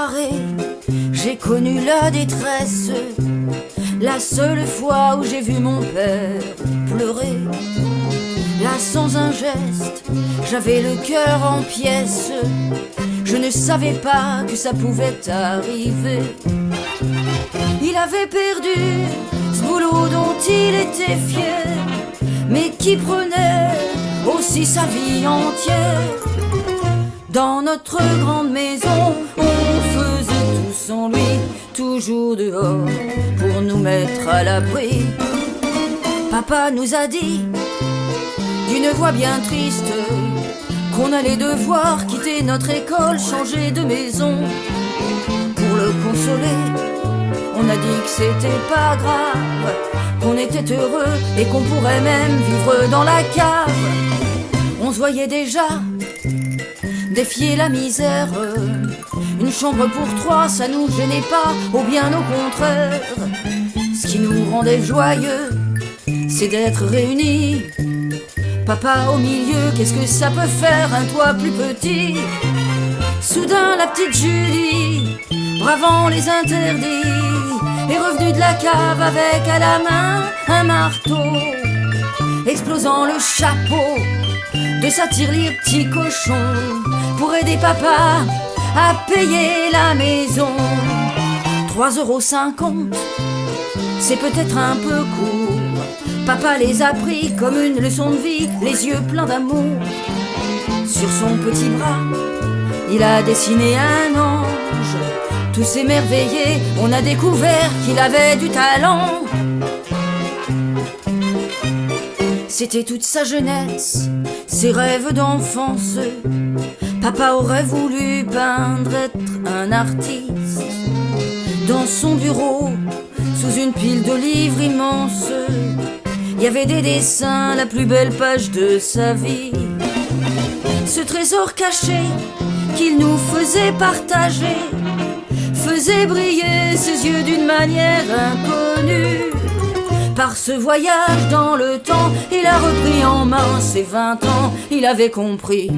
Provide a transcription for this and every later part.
soirée, j'ai connu la détresse. La seule fois où j'ai vu mon père pleurer. Là sans un geste, j'avais le cœur en pièces. Je ne savais pas que ça pouvait arriver. Il avait perdu ce boulot dont il était fier, mais qui prenait aussi sa vie entière. Dans notre grande maison, on faisait tout sans lui, toujours dehors pour nous mettre à l'abri. Papa nous a dit d'une voix bien triste qu'on allait devoir quitter notre école, changer de maison. Pour le consoler, on a dit que c'était pas grave, qu'on était heureux et qu'on pourrait même vivre dans la cave. On se voyait déjà défier la misère. Une chambre pour trois, ça nous gênait pas, ou bien au contraire. Ce qui nous rendait joyeux, c'est d'être réunis. Papa au milieu, qu'est-ce que ça peut faire, un toit plus petit. Soudain la petite Julie, bravant les interdits, est revenue de la cave avec à la main un marteau, explosant le chapeau de sa tirelire petit cochon, pour aider papa à payer la maison. 3,50 €, c'est peut-être un peu court. Papa les a pris comme une leçon de vie, les yeux pleins d'amour. Sur son petit bras, il a dessiné un ange. Tous émerveillés, on a découvert qu'il avait du talent. C'était toute sa jeunesse, ses rêves d'enfance. Papa aurait voulu peindre, être un artiste. Dans son bureau, sous une pile de livres immenses, il y avait des dessins, la plus belle page de sa vie. Ce trésor caché qu'il nous faisait partager faisait briller ses yeux d'une manière inconnue. Par ce voyage dans le temps, il a repris en main ses 20 ans. Il avait compris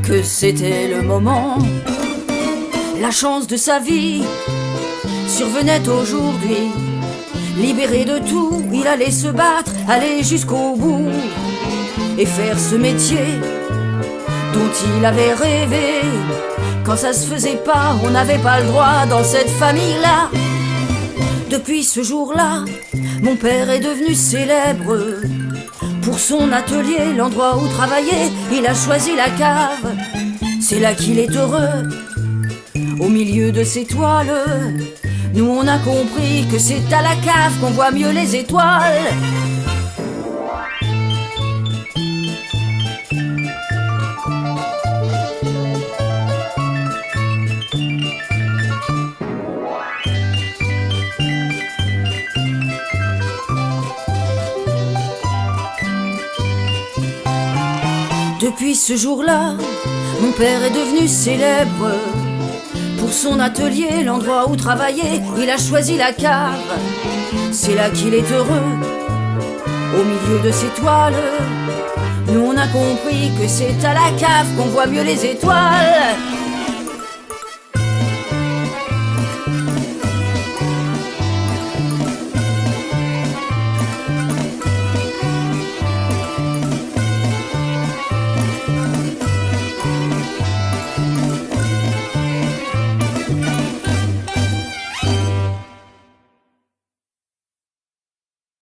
que c'était le moment. La chance de sa vie survenait aujourd'hui. Libéré de tout, il allait se battre, aller jusqu'au bout et faire ce métier dont il avait rêvé. Quand ça se faisait pas, on n'avait pas le droit dans cette famille-là. Depuis ce jour-là, mon père est devenu célèbre. Pour son atelier, l'endroit où travailler, il a choisi la cave. C'est là qu'il est heureux, au milieu de ses toiles. Nous on a compris que c'est à la cave qu'on voit mieux les étoiles. Depuis ce jour-là, mon père est devenu célèbre. Pour son atelier, l'endroit où travailler, il a choisi la cave. C'est là qu'il est heureux, au milieu de ses toiles. Nous on a compris que c'est à la cave qu'on voit mieux les étoiles.